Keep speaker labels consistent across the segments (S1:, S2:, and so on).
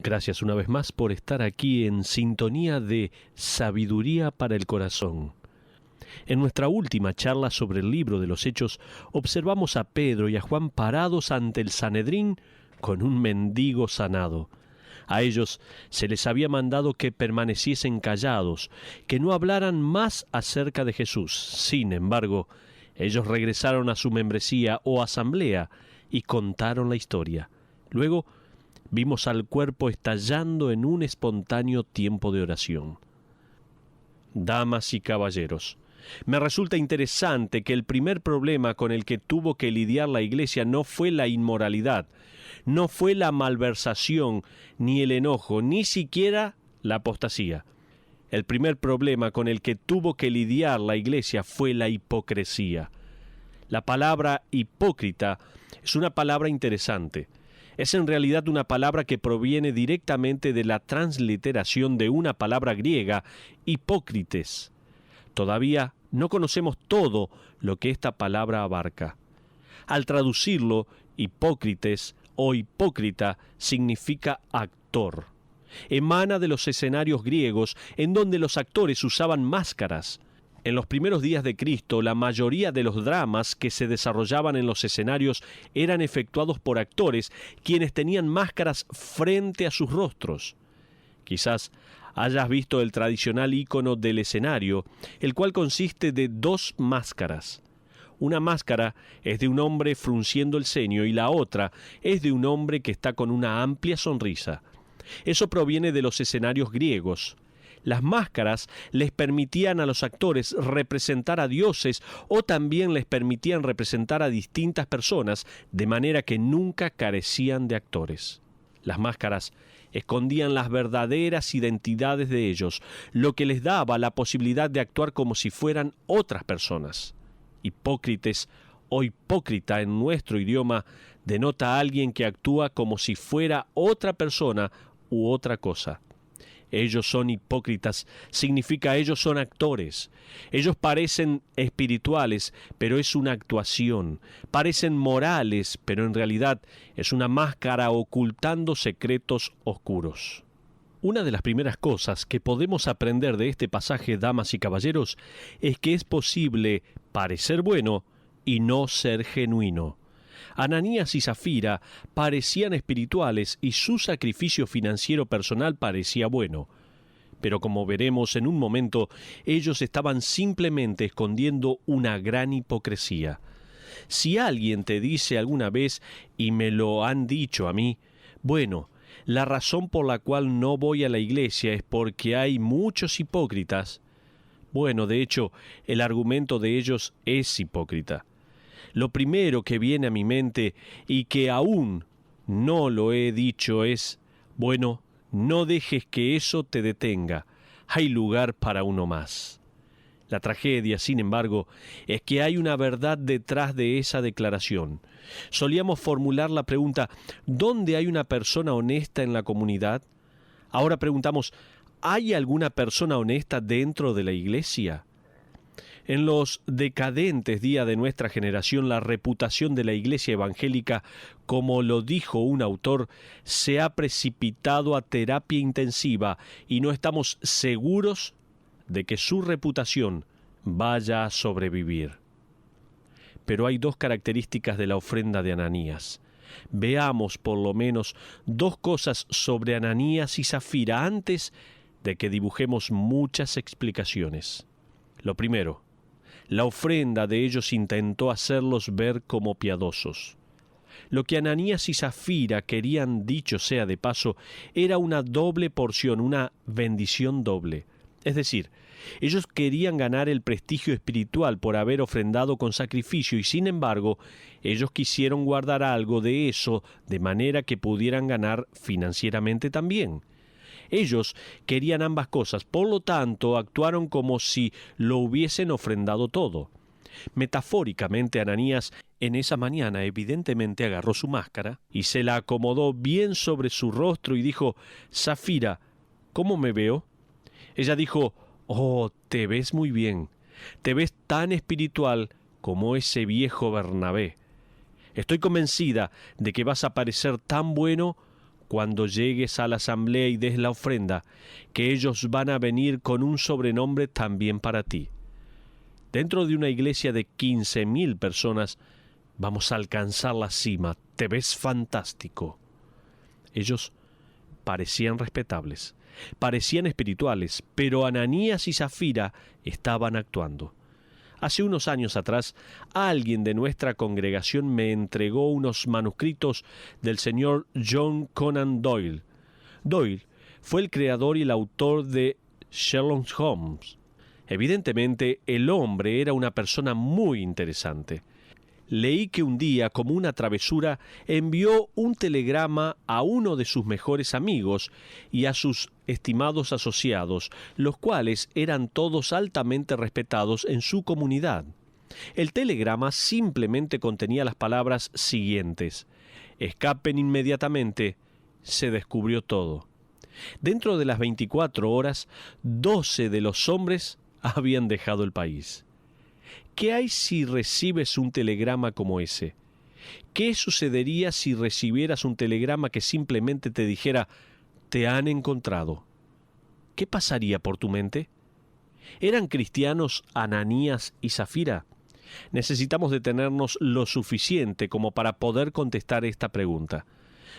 S1: Gracias una vez más por estar aquí en sintonía de Sabiduría para el Corazón. En nuestra última charla sobre el libro de los Hechos, observamos a Pedro y a Juan parados ante el Sanedrín con un mendigo sanado. A ellos se les había mandado que permaneciesen callados, que no hablaran más acerca de Jesús. Sin embargo, ellos regresaron a su membresía o asamblea y contaron la historia. Luego, vimos al cuerpo estallando en un espontáneo tiempo de oración. Damas y caballeros, me resulta interesante que el primer problema con el que tuvo que lidiar la Iglesia no fue la inmoralidad, no fue la malversación, ni el enojo, ni siquiera la apostasía. El primer problema con el que tuvo que lidiar la Iglesia fue la hipocresía. La palabra hipócrita es una palabra interesante. Es en realidad una palabra que proviene directamente de la transliteración de una palabra griega, hipócrites. Todavía no conocemos todo lo que esta palabra abarca. Al traducirlo, hipócrites o hipócrita significa actor. Emana de los escenarios griegos en donde los actores usaban máscaras. En los primeros días de Cristo, la mayoría de los dramas que se desarrollaban en los escenarios eran efectuados por actores, quienes tenían máscaras frente a sus rostros. Quizás hayas visto el tradicional ícono del escenario, el cual consiste de dos máscaras. Una máscara es de un hombre frunciendo el ceño y la otra es de un hombre que está con una amplia sonrisa. Eso proviene de los escenarios griegos. Las máscaras les permitían a los actores representar a dioses o también les permitían representar a distintas personas, de manera que nunca carecían de actores. Las máscaras escondían las verdaderas identidades de ellos, lo que les daba la posibilidad de actuar como si fueran otras personas. Hipócrites o hipócrita en nuestro idioma denota a alguien que actúa como si fuera otra persona u otra cosa. Ellos son hipócritas, significa ellos son actores. Ellos parecen espirituales, pero es una actuación. Parecen morales, pero en realidad es una máscara ocultando secretos oscuros. Una de las primeras cosas que podemos aprender de este pasaje, damas y caballeros, es que es posible parecer bueno y no ser genuino. Ananías y Zafira parecían espirituales y su sacrificio financiero personal parecía bueno. Pero como veremos en un momento, ellos estaban simplemente escondiendo una gran hipocresía. Si alguien te dice alguna vez, y me lo han dicho a mí, bueno, la razón por la cual no voy a la iglesia es porque hay muchos hipócritas. Bueno, de hecho, el argumento de ellos es hipócrita. Lo primero que viene a mi mente y que aún no lo he dicho es, bueno, no dejes que eso te detenga, hay lugar para uno más. La tragedia, sin embargo, es que hay una verdad detrás de esa declaración. Solíamos formular la pregunta, ¿dónde hay una persona honesta en la comunidad? Ahora preguntamos, ¿hay alguna persona honesta dentro de la iglesia? En los decadentes días de nuestra generación, la reputación de la iglesia evangélica, como lo dijo un autor, se ha precipitado a terapia intensiva y no estamos seguros de que su reputación vaya a sobrevivir. Pero hay dos características de la ofrenda de Ananías. Veamos por lo menos dos cosas sobre Ananías y Zafira antes de que dibujemos muchas explicaciones. Lo primero, la ofrenda de ellos intentó hacerlos ver como piadosos. Lo que Ananías y Zafira querían, dicho sea de paso, era una doble porción, una bendición doble. Es decir, ellos querían ganar el prestigio espiritual por haber ofrendado con sacrificio y sin embargo, ellos quisieron guardar algo de eso de manera que pudieran ganar financieramente también. Ellos querían ambas cosas, por lo tanto, actuaron como si lo hubiesen ofrendado todo. Metafóricamente, Ananías en esa mañana evidentemente agarró su máscara y se la acomodó bien sobre su rostro y dijo, «Zafira, ¿cómo me veo?» Ella dijo, «Oh, te ves muy bien, te ves tan espiritual como ese viejo Bernabé. Estoy convencida de que vas a parecer tan bueno cuando llegues a la asamblea y des la ofrenda, que ellos van a venir con un sobrenombre también para ti. Dentro de una iglesia de 15,000 personas, vamos a alcanzar la cima. Te ves fantástico. Ellos parecían respetables, parecían espirituales, pero Ananías y Zafira estaban actuando. Hace unos años atrás, alguien de nuestra congregación me entregó unos manuscritos del señor John Conan Doyle. Doyle fue el creador y el autor de Sherlock Holmes. Evidentemente, el hombre era una persona muy interesante. Leí que un día, como una travesura, envió un telegrama a uno de sus mejores amigos y a sus estimados asociados, los cuales eran todos altamente respetados en su comunidad. El telegrama simplemente contenía las palabras siguientes: escapen inmediatamente, se descubrió todo. Dentro de las 24 horas, 12 de los hombres habían dejado el país. ¿Qué hay si recibes un telegrama como ese? ¿Qué sucedería si recibieras un telegrama que simplemente te dijera: te han encontrado? ¿Qué pasaría por tu mente? ¿Eran cristianos Ananías y Zafira? Necesitamos detenernos lo suficiente como para poder contestar esta pregunta.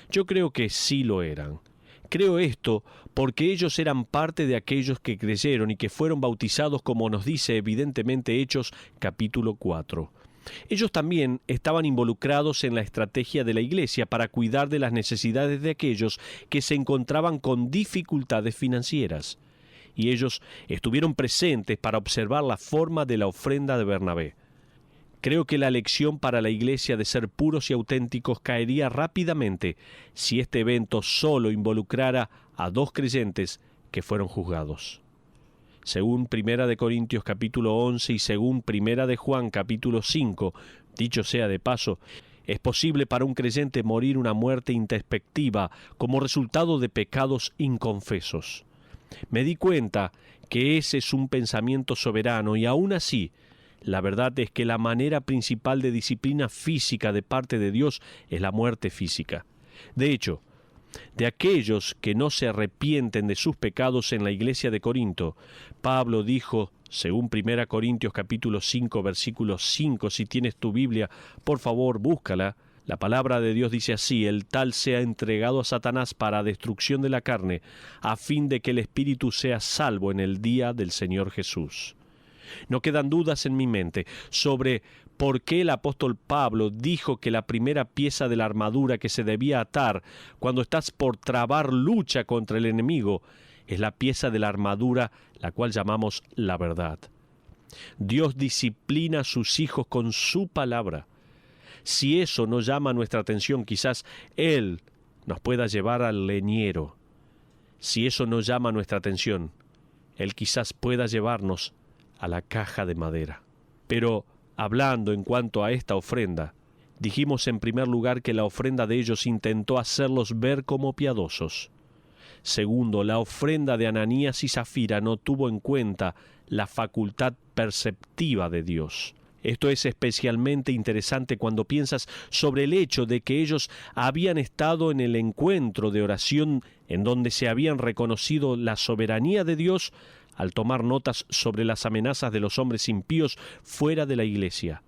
S1: Yo creo que sí lo eran. Creo esto porque ellos eran parte de aquellos que creyeron y que fueron bautizados, como nos dice evidentemente Hechos capítulo 4. Ellos también estaban involucrados en la estrategia de la iglesia para cuidar de las necesidades de aquellos que se encontraban con dificultades financieras. Y ellos estuvieron presentes para observar la forma de la ofrenda de Bernabé. Creo que la lección para la iglesia de ser puros y auténticos caería rápidamente si este evento solo involucrara a 2 creyentes que fueron juzgados. Según 1 Corintios capítulo 11 y según 1 Juan capítulo 5, dicho sea de paso, es posible para un creyente morir una muerte introspectiva como resultado de pecados inconfesos. Me di cuenta que ese es un pensamiento soberano y aún así, la verdad es que la manera principal de disciplina física de parte de Dios es la muerte física. De hecho, de aquellos que no se arrepienten de sus pecados en la iglesia de Corinto, Pablo dijo, según 1 Corintios capítulo 5, versículo 5, si tienes tu Biblia, por favor, búscala. La palabra de Dios dice así: el tal sea entregado a Satanás para destrucción de la carne, a fin de que el espíritu sea salvo en el día del Señor Jesús. No quedan dudas en mi mente sobre por qué el apóstol Pablo dijo que la primera pieza de la armadura que se debía atar cuando estás por trabar lucha contra el enemigo es la pieza de la armadura la cual llamamos la verdad. Dios disciplina a sus hijos con su palabra. Si eso no llama nuestra atención, quizás Él nos pueda llevar al leñero. Si eso no llama nuestra atención, Él quizás pueda llevarnos a la caja de madera. Pero, hablando en cuanto a esta ofrenda, dijimos en primer lugar que la ofrenda de ellos intentó hacerlos ver como piadosos. Segundo, la ofrenda de Ananías y Zafira no tuvo en cuenta la facultad perceptiva de Dios. Esto es especialmente interesante cuando piensas sobre el hecho de que ellos habían estado en el encuentro de oración en donde se habían reconocido la soberanía de Dios al tomar notas sobre las amenazas de los hombres impíos fuera de la iglesia.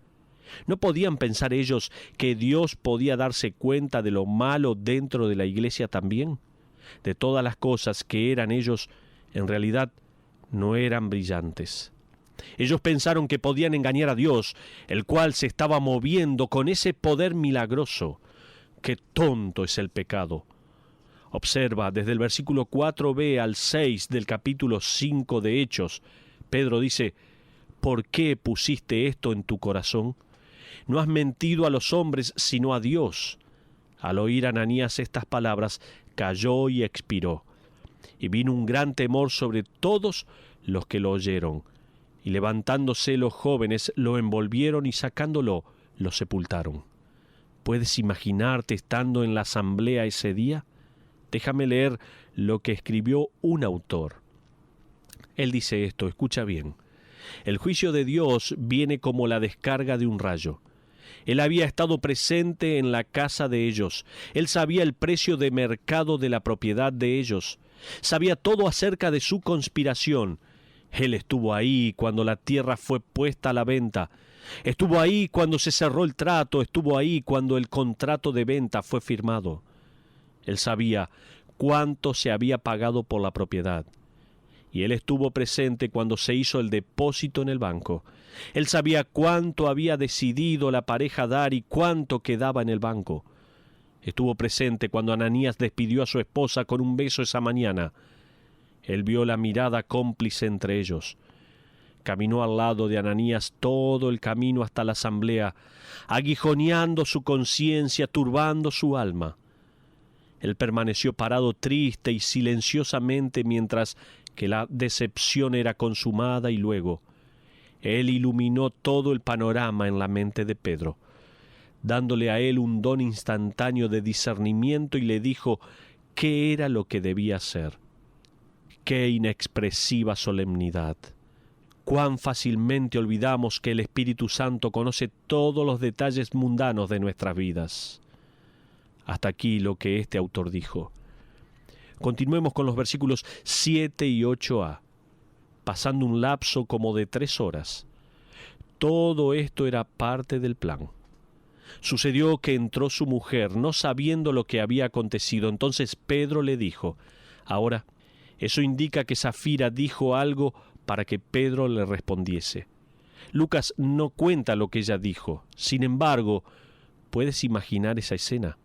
S1: ¿No podían pensar ellos que Dios podía darse cuenta de lo malo dentro de la iglesia también? De todas las cosas que eran ellos, en realidad no eran brillantes. Ellos pensaron que podían engañar a Dios, el cual se estaba moviendo con ese poder milagroso. ¡Qué tonto es el pecado! Observa, desde el versículo 4b al 6 del capítulo 5 de Hechos, Pedro dice: ¿por qué pusiste esto en tu corazón? No has mentido a los hombres, sino a Dios. Al oír Ananías estas palabras, cayó y expiró. Y vino un gran temor sobre todos los que lo oyeron. Y levantándose los jóvenes, lo envolvieron y sacándolo, lo sepultaron. ¿Puedes imaginarte estando en la asamblea ese día? Déjame leer lo que escribió un autor. Él dice esto, escucha bien. El juicio de Dios viene como la descarga de un rayo. Él había estado presente en la casa de ellos. Él sabía el precio de mercado de la propiedad de ellos. Sabía todo acerca de su conspiración. Él estuvo ahí cuando la tierra fue puesta a la venta. Estuvo ahí cuando se cerró el trato. Estuvo ahí cuando el contrato de venta fue firmado. Él sabía cuánto se había pagado por la propiedad. Y él estuvo presente cuando se hizo el depósito en el banco. Él sabía cuánto había decidido la pareja dar y cuánto quedaba en el banco. Estuvo presente cuando Ananías despidió a su esposa con un beso esa mañana. Él vio la mirada cómplice entre ellos. Caminó al lado de Ananías todo el camino hasta la asamblea, aguijoneando su conciencia, turbando su alma. Él permaneció parado triste y silenciosamente mientras que la decepción era consumada y luego él iluminó todo el panorama en la mente de Pedro, dándole a él un don instantáneo de discernimiento y le dijo qué era lo que debía hacer. ¡Qué inexpresiva solemnidad! Cuán fácilmente olvidamos que el Espíritu Santo conoce todos los detalles mundanos de nuestras vidas. Hasta aquí lo que este autor dijo. Continuemos con los versículos 7 y 8a, pasando un lapso como de 3 horas. Todo esto era parte del plan. Sucedió que entró su mujer, no sabiendo lo que había acontecido. Entonces Pedro le dijo, ahora, eso indica que Safira dijo algo para que Pedro le respondiese. Lucas no cuenta lo que ella dijo. Sin embargo, ¿puedes imaginar esa escena?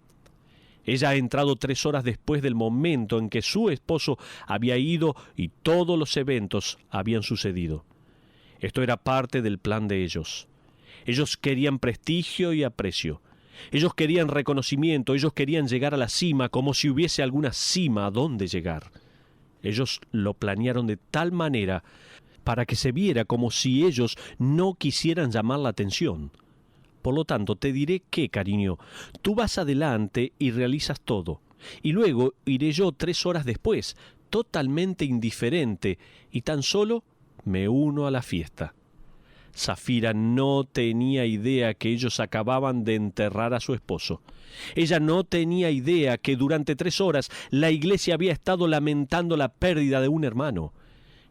S1: Ella ha entrado 3 horas después del momento en que su esposo había ido y todos los eventos habían sucedido. Esto era parte del plan de ellos. Ellos querían prestigio y aprecio. Ellos querían reconocimiento, ellos querían llegar a la cima como si hubiese alguna cima a donde llegar. Ellos lo planearon de tal manera para que se viera como si ellos no quisieran llamar la atención. Por lo tanto, te diré que, cariño, tú vas adelante y realizas todo. Y luego iré yo 3 horas después, totalmente indiferente, y tan solo me uno a la fiesta. Safira no tenía idea que ellos acababan de enterrar a su esposo. Ella no tenía idea que durante 3 horas la iglesia había estado lamentando la pérdida de un hermano.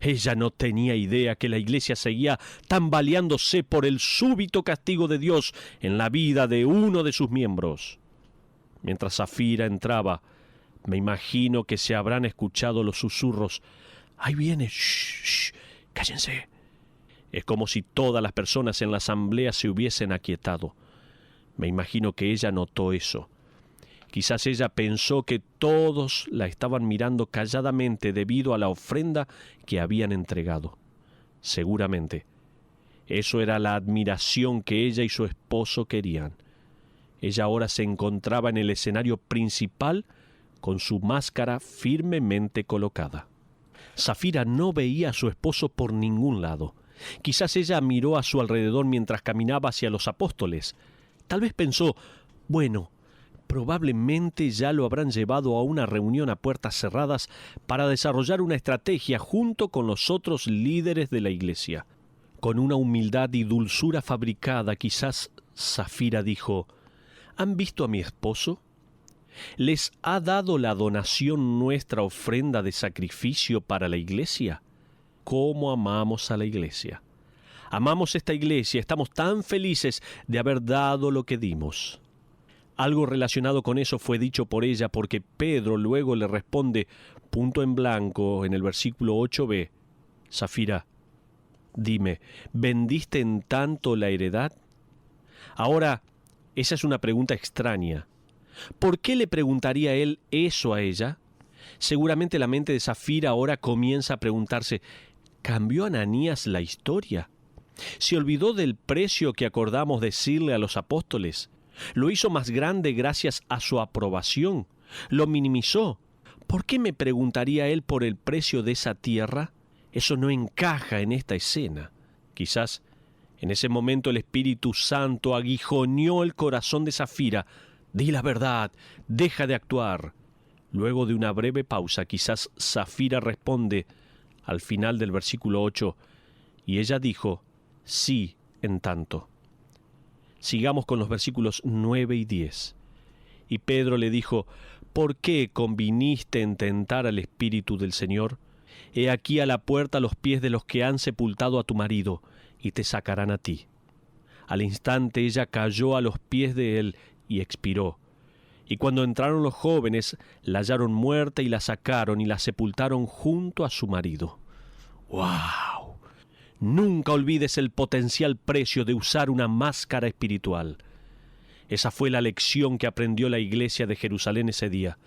S1: Ella no tenía idea que la iglesia seguía tambaleándose por el súbito castigo de Dios en la vida de uno de sus miembros. Mientras Safira entraba, me imagino que se habrán escuchado los susurros. ¡Ahí viene! ¡Shh! ¡Cállense! Es como si todas las personas en la asamblea se hubiesen aquietado. Me imagino que ella notó eso. Quizás ella pensó que todos la estaban mirando calladamente debido a la ofrenda que habían entregado. Seguramente, eso era la admiración que ella y su esposo querían. Ella ahora se encontraba en el escenario principal con su máscara firmemente colocada. Safira no veía a su esposo por ningún lado. Quizás ella miró a su alrededor mientras caminaba hacia los apóstoles. Tal vez pensó, bueno, probablemente ya lo habrán llevado a una reunión a puertas cerradas para desarrollar una estrategia junto con los otros líderes de la iglesia. Con una humildad y dulzura fabricada, quizás Safira dijo, ¿han visto a mi esposo? ¿Les ha dado la donación nuestra ofrenda de sacrificio para la iglesia? ¿Cómo amamos a la iglesia? Amamos esta iglesia, estamos tan felices de haber dado lo que dimos. Algo relacionado con eso fue dicho por ella porque Pedro luego le responde, punto en blanco, en el versículo 8b, Safira, dime, ¿vendiste en tanto la heredad? Ahora, esa es una pregunta extraña. ¿Por qué le preguntaría él eso a ella? Seguramente la mente de Safira ahora comienza a preguntarse, ¿cambió Ananías la historia? ¿Se olvidó del precio que acordamos decirle a los apóstoles? ¿Lo hizo más grande gracias a su aprobación? ¿Lo minimizó? ¿Por qué me preguntaría él por el precio de esa tierra? Eso no encaja en esta escena. Quizás en ese momento el Espíritu Santo aguijoneó el corazón de Safira. Di la verdad, deja de actuar. Luego de una breve pausa, quizás Safira responde al final del versículo 8, y ella dijo, sí, en tanto. Sigamos con los versículos 9 y 10. Y Pedro le dijo: ¿por qué conviniste en tentar al Espíritu del Señor? He aquí a la puerta los pies de los que han sepultado a tu marido, y te sacarán a ti. Al instante ella cayó a los pies de él y expiró. Y cuando entraron los jóvenes, la hallaron muerta y la sacaron y la sepultaron junto a su marido. ¡Wow! Nunca olvides el potencial precio de usar una máscara espiritual. Esa fue la lección que aprendió la iglesia de Jerusalén ese día.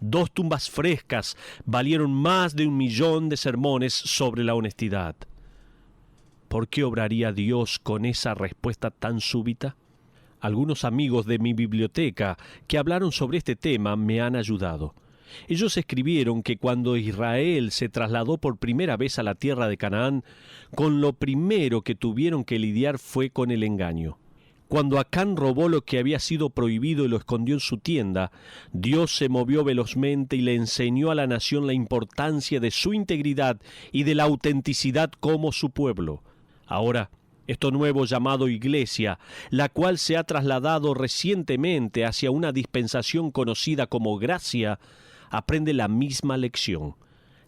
S1: 2 tumbas frescas valieron más de 1.000.000 de sermones sobre la honestidad. ¿Por qué obraría Dios con esa respuesta tan súbita? Algunos amigos de mi biblioteca que hablaron sobre este tema me han ayudado. Ellos escribieron que cuando Israel se trasladó por primera vez a la tierra de Canaán, con lo primero que tuvieron que lidiar fue con el engaño. Cuando Acán robó lo que había sido prohibido y lo escondió en su tienda, Dios se movió velozmente y le enseñó a la nación la importancia de su integridad y de la autenticidad como su pueblo. Ahora, esto nuevo llamado Iglesia, la cual se ha trasladado recientemente hacia una dispensación conocida como gracia, aprende la misma lección.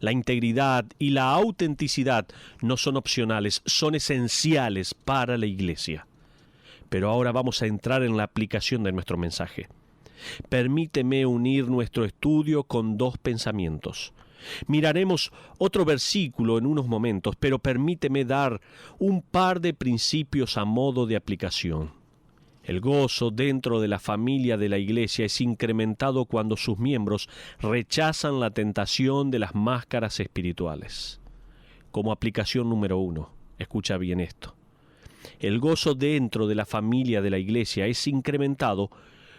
S1: La integridad y la autenticidad no son opcionales, son esenciales para la Iglesia. Pero ahora vamos a entrar en la aplicación de nuestro mensaje. Permíteme unir nuestro estudio con 2 pensamientos. Miraremos otro versículo en unos momentos, pero permíteme dar un par de principios a modo de aplicación. El gozo dentro de la familia de la iglesia es incrementado cuando sus miembros rechazan la tentación de las máscaras espirituales. Como aplicación número 1, escucha bien esto. El gozo dentro de la familia de la iglesia es incrementado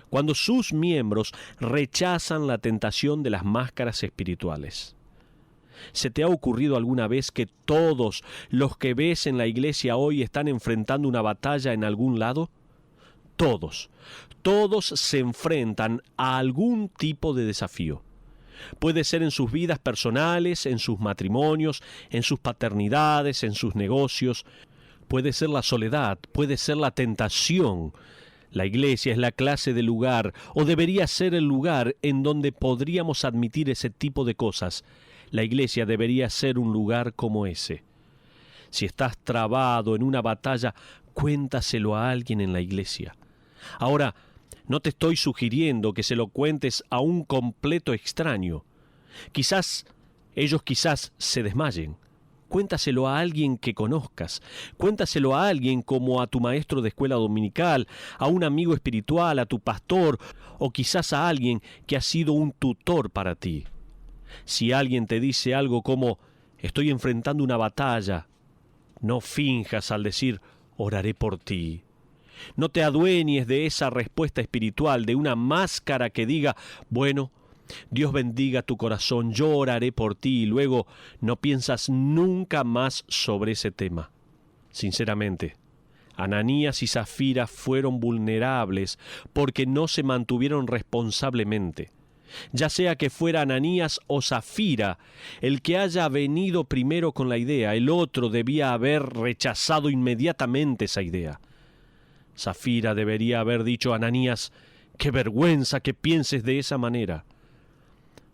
S1: cuando sus miembros rechazan la tentación de las máscaras espirituales. ¿Se te ha ocurrido alguna vez que todos los que ves en la iglesia hoy están enfrentando una batalla en algún lado? Todos se enfrentan a algún tipo de desafío. Puede ser en sus vidas personales, en sus matrimonios, en sus paternidades, en sus negocios. Puede ser la soledad, puede ser la tentación. La iglesia es la clase de lugar, o debería ser el lugar en donde podríamos admitir ese tipo de cosas. La iglesia debería ser un lugar como ese. Si estás trabado en una batalla, cuéntaselo a alguien en la iglesia. Ahora, no te estoy sugiriendo que se lo cuentes a un completo extraño. Ellos quizás se desmayen. Cuéntaselo a alguien que conozcas. Cuéntaselo a alguien como a tu maestro de escuela dominical, a un amigo espiritual, a tu pastor, o quizás a alguien que ha sido un tutor para ti. Si alguien te dice algo como: estoy enfrentando una batalla, no finjas al decir: oraré por ti. No te adueñes de esa respuesta espiritual, de una máscara que diga: bueno, Dios bendiga tu corazón, yo oraré por ti, y luego no piensas nunca más sobre ese tema. Sinceramente, Ananías y Zafira fueron vulnerables porque no se mantuvieron responsablemente. Ya sea que fuera Ananías o Zafira el que haya venido primero con la idea, el otro debía haber rechazado inmediatamente esa idea. Zafira debería haber dicho a Ananías: ¡qué vergüenza que pienses de esa manera!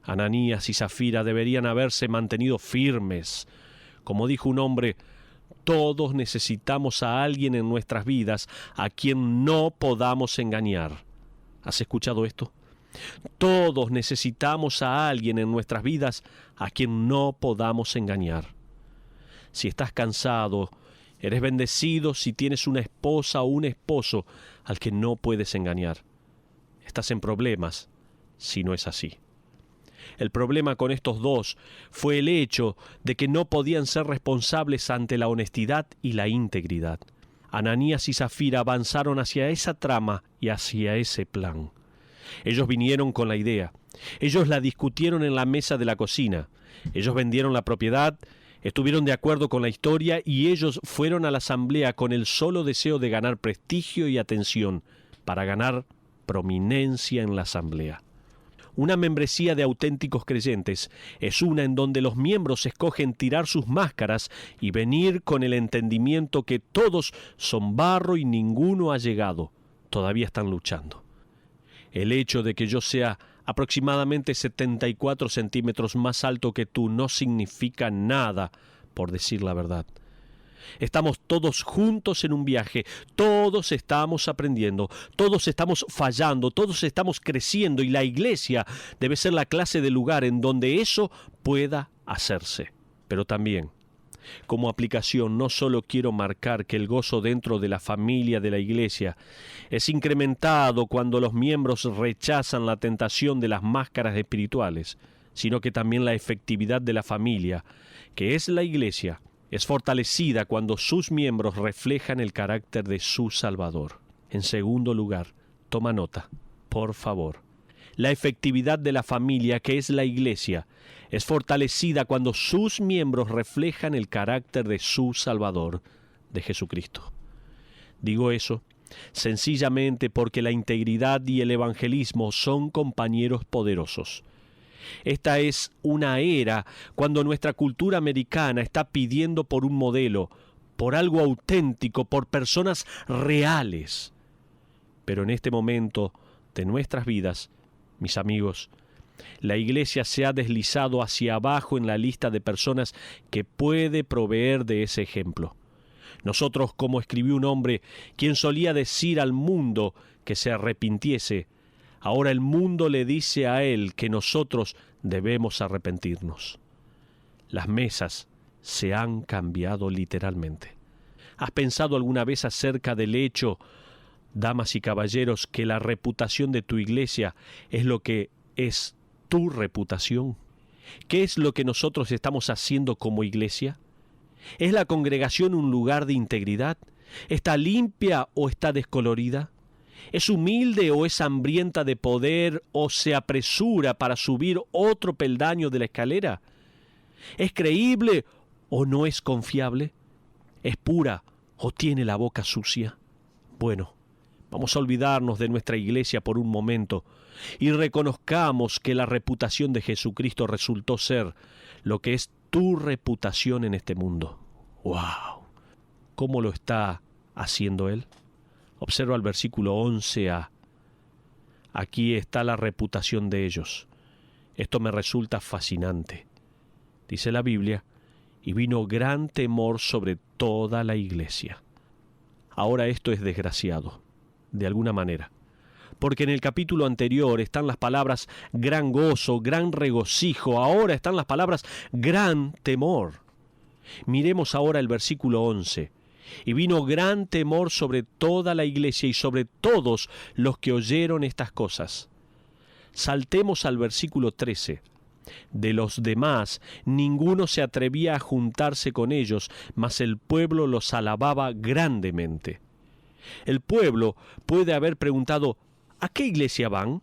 S1: Ananías y Zafira deberían haberse mantenido firmes. Como dijo un hombre: todos necesitamos a alguien en nuestras vidas a quien no podamos engañar. ¿Has escuchado esto? Todos necesitamos a alguien en nuestras vidas a quien no podamos engañar. Si estás cansado, eres bendecido si tienes una esposa o un esposo al que no puedes engañar. Estás en problemas si no es así. El problema con estos dos fue el hecho de que no podían ser responsables ante la honestidad y la integridad. Ananías y Zafira avanzaron hacia esa trama y hacia ese plan. Ellos vinieron con la idea. Ellos la discutieron en la mesa de la cocina. Ellos vendieron la propiedad, estuvieron de acuerdo con la historia y ellos fueron a la asamblea con el solo deseo de ganar prestigio y atención, para ganar prominencia en la asamblea. Una membresía de auténticos creyentes es una en donde los miembros escogen tirar sus máscaras y venir con el entendimiento que todos son barro y ninguno ha llegado. Todavía están luchando. El hecho de que yo sea aproximadamente 74 centímetros más alto que tú no significa nada, por decir la verdad. Estamos todos juntos en un viaje, todos estamos aprendiendo, todos estamos fallando, todos estamos creciendo y la iglesia debe ser la clase de lugar en donde eso pueda hacerse. Pero también, como aplicación, no solo quiero marcar que el gozo dentro de la familia de la iglesia es incrementado cuando los miembros rechazan la tentación de las máscaras espirituales, sino que también la efectividad de la familia, que es la iglesia, es fortalecida cuando sus miembros reflejan el carácter de su Salvador. En segundo lugar, toma nota, por favor. La efectividad de la familia, que es la iglesia, es fortalecida cuando sus miembros reflejan el carácter de su Salvador, de Jesucristo. Digo eso sencillamente porque la integridad y el evangelismo son compañeros poderosos. Esta es una era cuando nuestra cultura americana está pidiendo por un modelo, por algo auténtico, por personas reales. Pero en este momento de nuestras vidas, mis amigos, la iglesia se ha deslizado hacia abajo en la lista de personas que puede proveer de ese ejemplo. Nosotros, como escribió un hombre, quien solía decir al mundo que se arrepintiese, ahora el mundo le dice a él que nosotros debemos arrepentirnos. Las mesas se han cambiado literalmente. ¿Has pensado alguna vez acerca del hecho, damas y caballeros, que la reputación de tu iglesia es lo que es tu reputación? ¿Qué es lo que nosotros estamos haciendo como iglesia? ¿Es la congregación un lugar de integridad? ¿Está limpia o está descolorida? ¿Es humilde o es hambrienta de poder o se apresura para subir otro peldaño de la escalera? ¿Es creíble o no es confiable? ¿Es pura o tiene la boca sucia? Bueno, vamos a olvidarnos de nuestra iglesia por un momento y reconozcamos que la reputación de Jesucristo resultó ser lo que es tu reputación en este mundo. ¡Wow! ¿Cómo lo está haciendo Él? Observa el versículo 11a. Aquí está la reputación de ellos. Esto me resulta fascinante. Dice la Biblia, y vino gran temor sobre toda la iglesia. Ahora esto es desgraciado, de alguna manera, porque en el capítulo anterior están las palabras gran gozo, gran regocijo, ahora están las palabras gran temor. Miremos ahora el versículo 11. Y vino gran temor sobre toda la iglesia y sobre todos los que oyeron estas cosas. Saltemos al versículo 13. De los demás, ninguno se atrevía a juntarse con ellos, mas el pueblo los alababa grandemente. El pueblo puede haber preguntado, ¿a qué iglesia van?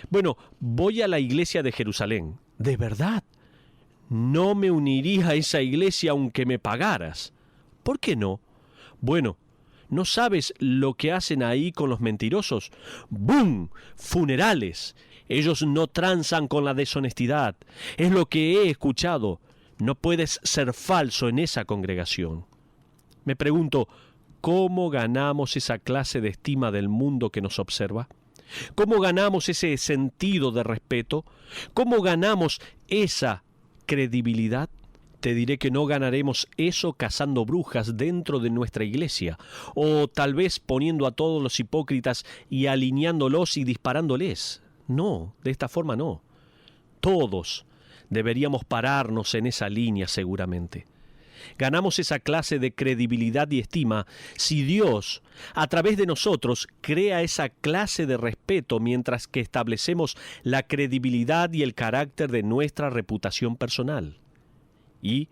S1: Bueno, voy a la iglesia de Jerusalén. ¿De verdad? No me uniría a esa iglesia aunque me pagaras. ¿Por qué no? Bueno, ¿no sabes lo que hacen ahí con los mentirosos? ¡Bum! Funerales. Ellos no transan con la deshonestidad. Es lo que he escuchado. No puedes ser falso en esa congregación. Me pregunto, ¿cómo ganamos esa clase de estima del mundo que nos observa? ¿Cómo ganamos ese sentido de respeto? ¿Cómo ganamos esa credibilidad? Te diré que no ganaremos eso cazando brujas dentro de nuestra iglesia, o tal vez poniendo a todos los hipócritas y alineándolos y disparándoles. No, de esta forma no. Todos deberíamos pararnos en esa línea seguramente. Ganamos esa clase de credibilidad y estima si Dios, a través de nosotros, crea esa clase de respeto mientras que establecemos la credibilidad y el carácter de nuestra reputación personal. Y,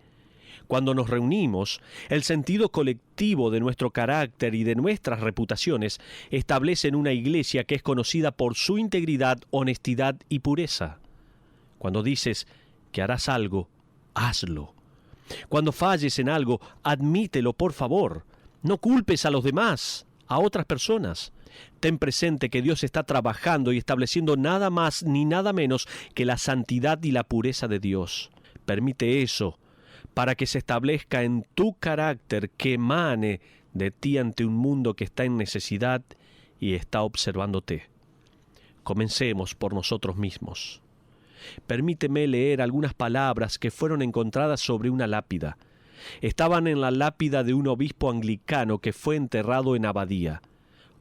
S1: cuando nos reunimos, el sentido colectivo de nuestro carácter y de nuestras reputaciones establecen una iglesia que es conocida por su integridad, honestidad y pureza. Cuando dices que harás algo, hazlo. Cuando falles en algo, admítelo, por favor. No culpes a los demás, a otras personas. Ten presente que Dios está trabajando y estableciendo nada más ni nada menos que la santidad y la pureza de Dios. Permite eso para que se establezca en tu carácter, que emane de ti ante un mundo que está en necesidad y está observándote. Comencemos por nosotros mismos. Permíteme leer algunas palabras que fueron encontradas sobre una lápida. Estaban en la lápida de un obispo anglicano que fue enterrado en Abadía,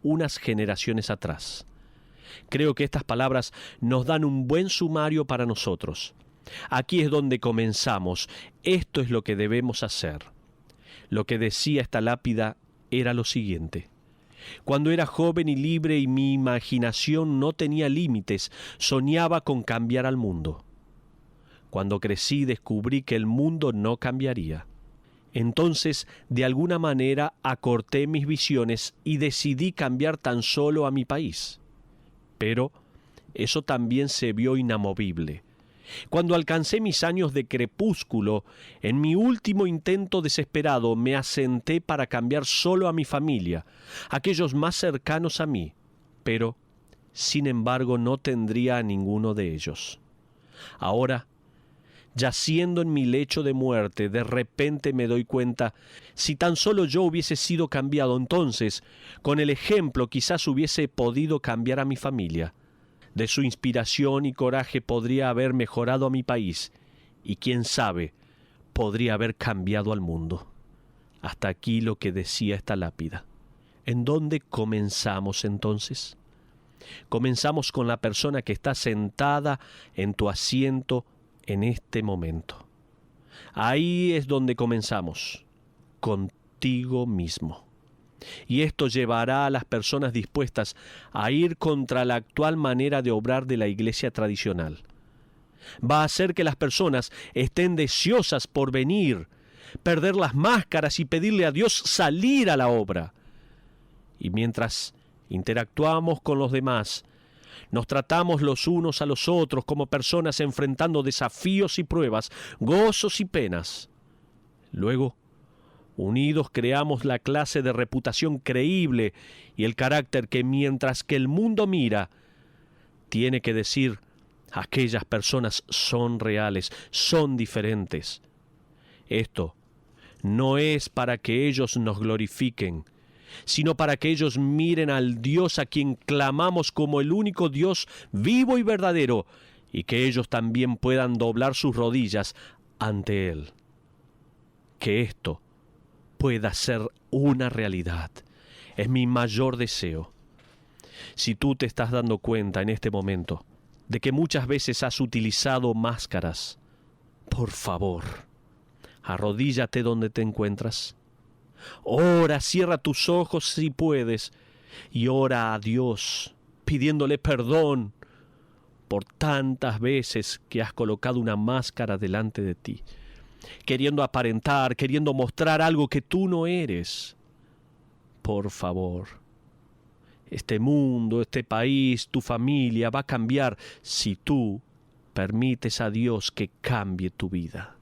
S1: unas generaciones atrás. Creo que estas palabras nos dan un buen sumario para nosotros. Aquí es donde comenzamos. Esto es lo que debemos hacer. Lo que decía esta lápida era lo siguiente: cuando era joven y libre y mi imaginación no tenía límites, soñaba con cambiar al mundo. Cuando crecí descubrí que el mundo no cambiaría. Entonces, de alguna manera, acorté mis visiones y decidí cambiar tan solo a mi país. Pero eso también se vio inamovible. Cuando alcancé mis años de crepúsculo, en mi último intento desesperado me asenté para cambiar solo a mi familia, aquellos más cercanos a mí, pero, sin embargo, no tendría a ninguno de ellos. Ahora, yaciendo en mi lecho de muerte, de repente me doy cuenta, si tan solo yo hubiese sido cambiado, entonces, con el ejemplo quizás hubiese podido cambiar a mi familia. De su inspiración y coraje podría haber mejorado a mi país, y quién sabe, podría haber cambiado al mundo. Hasta aquí lo que decía esta lápida. ¿En dónde comenzamos entonces? Comenzamos con la persona que está sentada en tu asiento en este momento. Ahí es donde comenzamos, contigo mismo. Y esto llevará a las personas dispuestas a ir contra la actual manera de obrar de la iglesia tradicional. Va a hacer que las personas estén deseosas por venir, perder las máscaras y pedirle a Dios salir a la obra. Y mientras interactuamos con los demás, nos tratamos los unos a los otros como personas enfrentando desafíos y pruebas, gozos y penas. Luego, unidos creamos la clase de reputación creíble y el carácter que, mientras que el mundo mira, tiene que decir: aquellas personas son reales, son diferentes. Esto no es para que ellos nos glorifiquen, sino para que ellos miren al Dios a quien clamamos como el único Dios vivo y verdadero, y que ellos también puedan doblar sus rodillas ante Él. Que esto pueda ser una realidad es mi mayor deseo. Si tú te estás dando cuenta en este momento de que muchas veces has utilizado máscaras, por favor, arrodíllate donde te encuentras. Ora, cierra tus ojos si puedes y ora a Dios pidiéndole perdón por tantas veces que has colocado una máscara delante de ti, queriendo aparentar, queriendo mostrar algo que tú no eres. Por favor, este mundo, este país, tu familia va a cambiar si tú permites a Dios que cambie tu vida.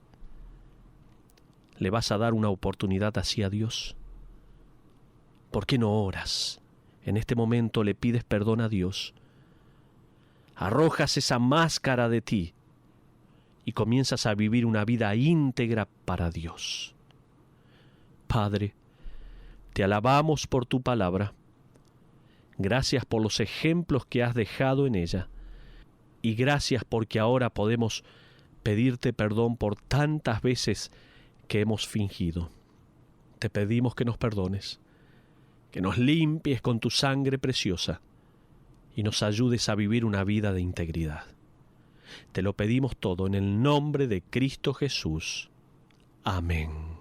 S1: ¿Le vas a dar una oportunidad así a Dios? ¿Por qué no oras? En este momento le pides perdón a Dios. Arrojas esa máscara de ti y comienzas a vivir una vida íntegra para Dios. Padre, te alabamos por tu palabra. Gracias por los ejemplos que has dejado en ella. Y gracias porque ahora podemos pedirte perdón por tantas veces que hemos fingido. Te pedimos que nos perdones, que nos limpies con tu sangre preciosa y nos ayudes a vivir una vida de integridad. Te lo pedimos todo en el nombre de Cristo Jesús. Amén.